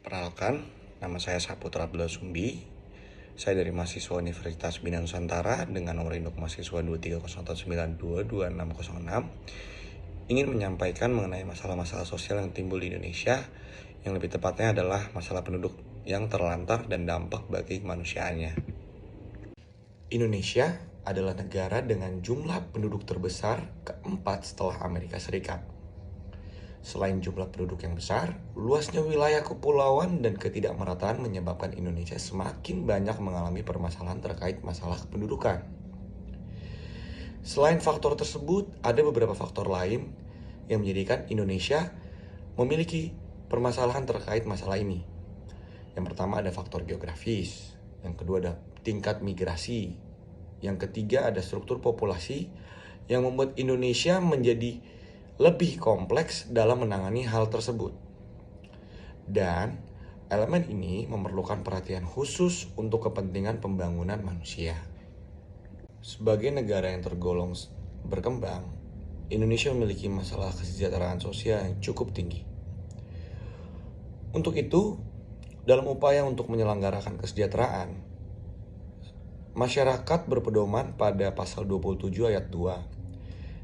Perkenalkan, nama saya Saputra Abdullah Sumbi. Saya dari mahasiswa Universitas Bina Nusantara dengan nomor induk mahasiswa 23019222606 ingin menyampaikan mengenai masalah-masalah sosial yang timbul di Indonesia, yang lebih tepatnya adalah masalah penduduk yang terlantar dan dampak bagi kemanusiaannya. Indonesia adalah negara dengan jumlah penduduk terbesar keempat setelah Amerika Serikat. Selain jumlah penduduk yang besar, luasnya wilayah kepulauan dan ketidakmerataan menyebabkan Indonesia semakin banyak mengalami permasalahan terkait masalah kependudukan. Selain faktor tersebut, ada beberapa faktor lain yang menjadikan Indonesia memiliki permasalahan terkait masalah ini. Yang pertama ada faktor geografis, yang kedua ada tingkat migrasi, yang ketiga ada struktur populasi yang membuat Indonesia menjadi lebih kompleks dalam menangani hal tersebut. Dan elemen ini memerlukan perhatian khusus untuk kepentingan pembangunan manusia. Sebagai negara yang tergolong berkembang, Indonesia memiliki masalah kesejahteraan sosial yang cukup tinggi. Untuk itu, dalam upaya untuk menyelenggarakan kesejahteraan, masyarakat berpedoman pada pasal 27 ayat 2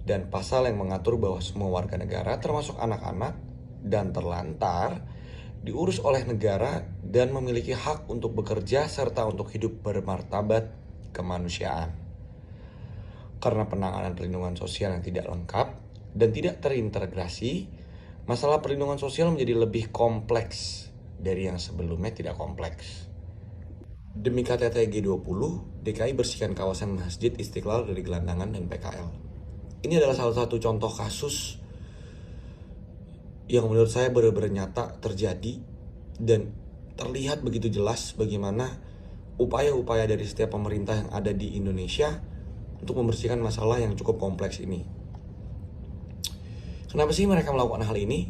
dan pasal yang mengatur bahwa semua warga negara termasuk anak-anak dan terlantar diurus oleh negara dan memiliki hak untuk bekerja serta untuk hidup bermartabat kemanusiaan. Karena penanganan perlindungan sosial yang tidak lengkap dan tidak terintegrasi, masalah perlindungan sosial menjadi lebih kompleks dari yang sebelumnya tidak kompleks. Demi KTT G20, DKI bersihkan kawasan Masjid Istiqlal dari gelandangan dan PKL. Ini adalah salah satu contoh kasus yang menurut saya benar-benar nyata terjadi dan terlihat begitu jelas bagaimana upaya-upaya dari setiap pemerintah yang ada di Indonesia untuk membersihkan masalah yang cukup kompleks ini. Kenapa sih mereka melakukan hal ini?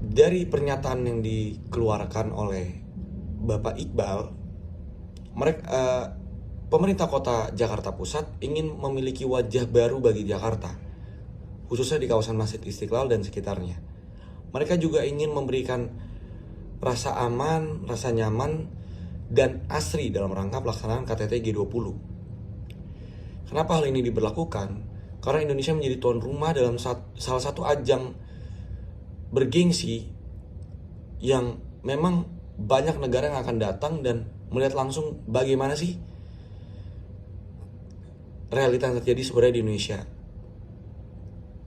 Dari pernyataan yang dikeluarkan oleh Bapak Iqbal, pemerintah kota Jakarta Pusat ingin memiliki wajah baru bagi Jakarta, khususnya di kawasan Masjid Istiqlal dan sekitarnya. Mereka juga ingin memberikan rasa aman, rasa nyaman, dan asri dalam rangka pelaksanaan KTT G20. Kenapa hal ini diberlakukan? Karena Indonesia menjadi tuan rumah dalam salah satu ajang bergengsi yang memang banyak negara yang akan datang dan melihat langsung bagaimana sih realita yang terjadi sebenarnya di Indonesia.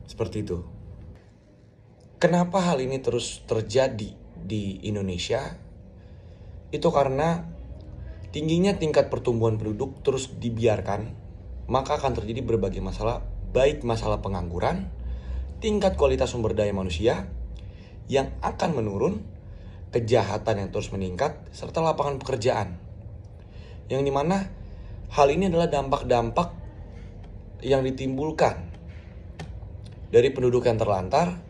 Seperti itu. Kenapa hal ini terus terjadi di Indonesia? Itu karena tingginya tingkat pertumbuhan penduduk terus dibiarkan, maka akan terjadi berbagai masalah, baik masalah pengangguran, tingkat kualitas sumber daya manusia yang akan menurun, kejahatan yang terus meningkat, serta lapangan pekerjaan. Yang dimana hal ini adalah dampak-dampak yang ditimbulkan dari penduduk yang terlantar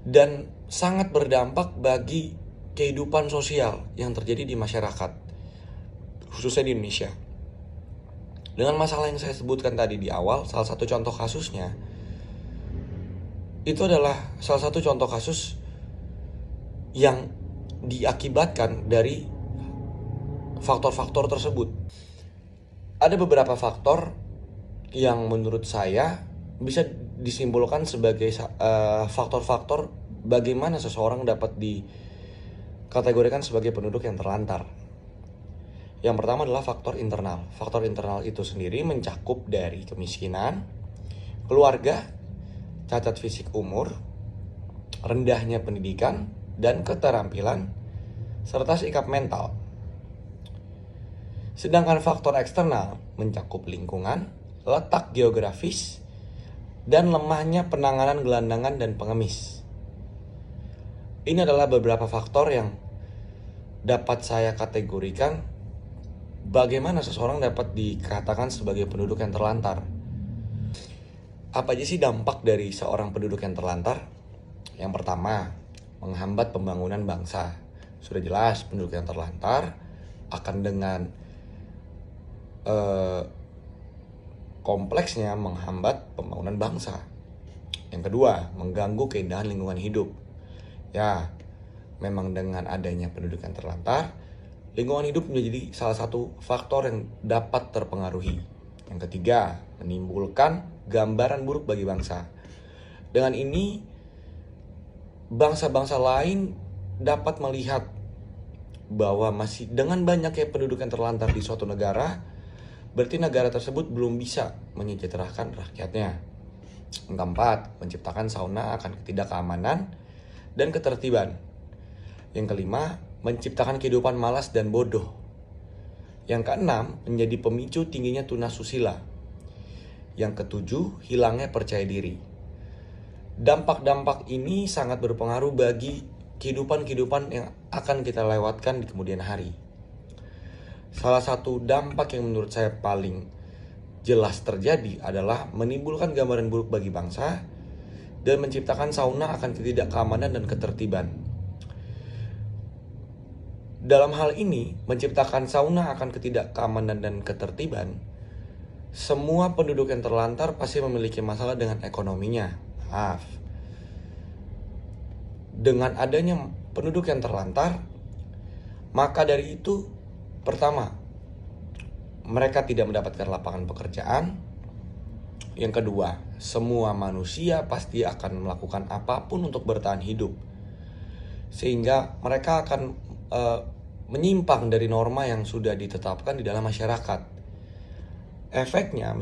dan sangat berdampak bagi kehidupan sosial yang terjadi di masyarakat, khususnya di Indonesia. Dengan masalah yang saya sebutkan tadi di awal, salah satu contoh kasusnya itu adalah salah satu contoh kasus yang diakibatkan dari faktor-faktor tersebut. Ada beberapa faktor yang menurut saya bisa disimpulkan sebagai faktor-faktor bagaimana seseorang dapat dikategorikan sebagai penduduk yang terlantar. Yang pertama adalah faktor internal. Faktor internal itu sendiri mencakup dari kemiskinan, keluarga, cacat fisik umur, rendahnya pendidikan dan keterampilan, serta sikap mental. Sedangkan faktor eksternal mencakup lingkungan, letak geografis, dan lemahnya penanganan gelandangan dan pengemis. Ini adalah beberapa faktor yang dapat saya kategorikan bagaimana seseorang dapat dikatakan sebagai penduduk yang terlantar. Apa aja sih dampak dari seorang penduduk yang terlantar? Yang pertama, menghambat pembangunan bangsa. Sudah jelas penduduk yang terlantar akan dengan kompleksnya menghambat pembangunan bangsa. Yang kedua, mengganggu keindahan lingkungan hidup. Ya, memang dengan adanya penduduk yang terlantar, lingkungan hidup menjadi salah satu faktor yang dapat terpengaruhi. Yang ketiga, menimbulkan gambaran buruk bagi bangsa. Dengan ini, bangsa-bangsa lain dapat melihat bahwa masih dengan banyaknya penduduk yang terlantar di suatu negara, berarti negara tersebut belum bisa menyejahterakan rakyatnya. Yang keempat, menciptakan sauna akan ketidakamanan dan ketertiban. Yang kelima, menciptakan kehidupan malas dan bodoh. Yang keenam, menjadi pemicu tingginya tunasusila. Yang ketujuh, hilangnya percaya diri. Dampak-dampak ini sangat berpengaruh bagi kehidupan yang akan kita lewatkan di kemudian hari. Salah satu dampak yang menurut saya paling jelas terjadi adalah menimbulkan gambaran buruk bagi bangsa dan menciptakan sauna akan ketidakamanan dan ketertiban. Dalam hal ini, menciptakan sauna akan ketidakamanan dan ketertiban, semua penduduk yang terlantar pasti memiliki masalah dengan ekonominya. Dengan adanya penduduk yang terlantar, maka dari itu, pertama, mereka tidak mendapatkan lapangan pekerjaan. Yang kedua, semua manusia pasti akan melakukan apapun untuk bertahan hidup, sehingga mereka akan menyimpang dari norma yang sudah ditetapkan di dalam masyarakat. Efeknya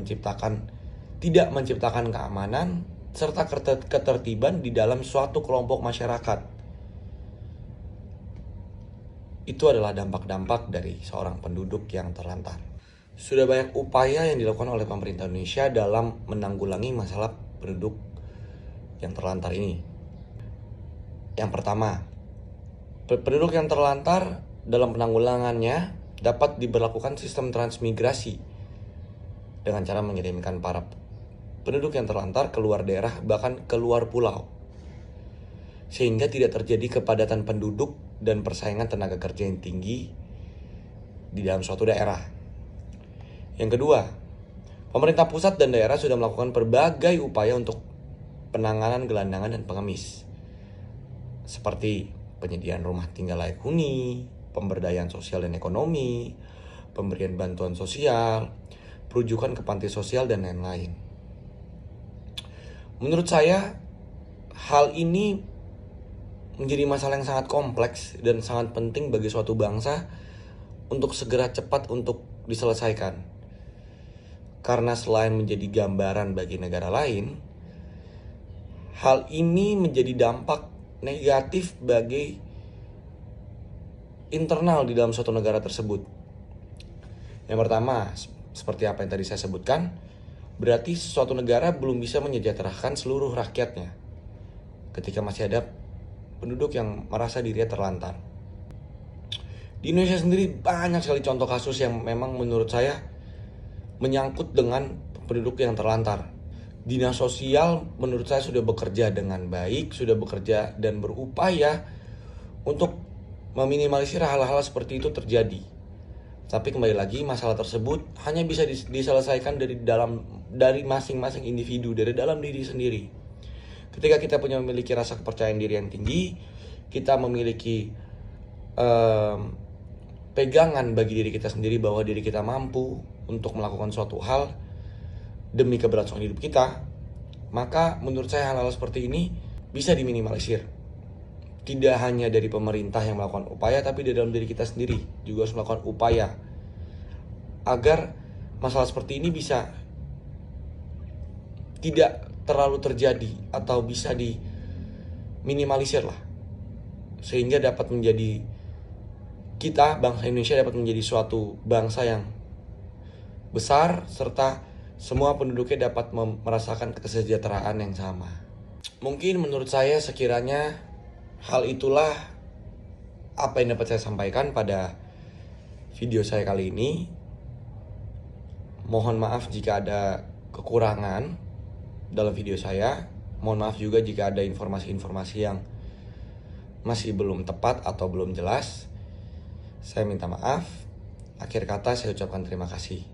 tidak menciptakan keamanan serta ketertiban di dalam suatu kelompok masyarakat. Itu adalah dampak-dampak dari seorang penduduk yang terlantar. Sudah banyak upaya yang dilakukan oleh pemerintah Indonesia dalam menanggulangi masalah penduduk yang terlantar ini. Yang pertama, penduduk yang terlantar dalam penanggulangannya dapat diberlakukan sistem transmigrasi dengan cara mengirimkan para penduduk yang terlantar keluar daerah, bahkan keluar pulau, sehingga tidak terjadi kepadatan penduduk dan persaingan tenaga kerja yang tinggi di dalam suatu daerah. Yang kedua, pemerintah pusat dan daerah sudah melakukan berbagai upaya untuk penanganan gelandangan dan pengemis, seperti penyediaan rumah tinggal layak huni, pemberdayaan sosial dan ekonomi, pemberian bantuan sosial, perujukan ke panti sosial, dan lain-lain. Menurut saya, hal ini menjadi masalah yang sangat kompleks dan sangat penting bagi suatu bangsa untuk segera cepat untuk diselesaikan. Karena selain menjadi gambaran bagi negara lain, hal ini menjadi dampak negatif bagi internal di dalam suatu negara tersebut. Yang pertama, seperti apa yang tadi saya sebutkan, berarti suatu negara belum bisa menyejahterakan seluruh rakyatnya ketika masih ada penduduk yang merasa dirinya terlantar. Di Indonesia sendiri banyak sekali contoh kasus yang memang menurut saya menyangkut dengan penduduk yang terlantar. Dinas sosial menurut saya sudah bekerja dengan baik, sudah bekerja dan berupaya untuk meminimalisir hal-hal seperti itu terjadi. Tapi kembali lagi, masalah tersebut hanya bisa diselesaikan dari masing-masing individu, dari dalam diri sendiri. Ketika kita memiliki rasa kepercayaan diri yang tinggi, kita memiliki pegangan bagi diri kita sendiri bahwa diri kita mampu untuk melakukan suatu hal demi keberlangsungan hidup kita, maka menurut saya hal-hal seperti ini bisa diminimalisir. Tidak hanya dari pemerintah yang melakukan upaya, tapi di dalam diri kita sendiri juga harus melakukan upaya agar masalah seperti ini bisa tidak terlalu terjadi atau bisa diminimalisir lah, sehingga dapat menjadi kita, bangsa Indonesia, dapat menjadi suatu bangsa yang besar serta semua penduduknya dapat merasakan kesejahteraan yang sama. Mungkin menurut saya sekiranya hal itulah apa yang dapat saya sampaikan pada video saya kali ini. Mohon maaf jika ada kekurangan dalam video saya. Mohon maaf juga jika ada informasi-informasi yang masih belum tepat atau belum jelas. Saya minta maaf. Akhir kata saya ucapkan terima kasih.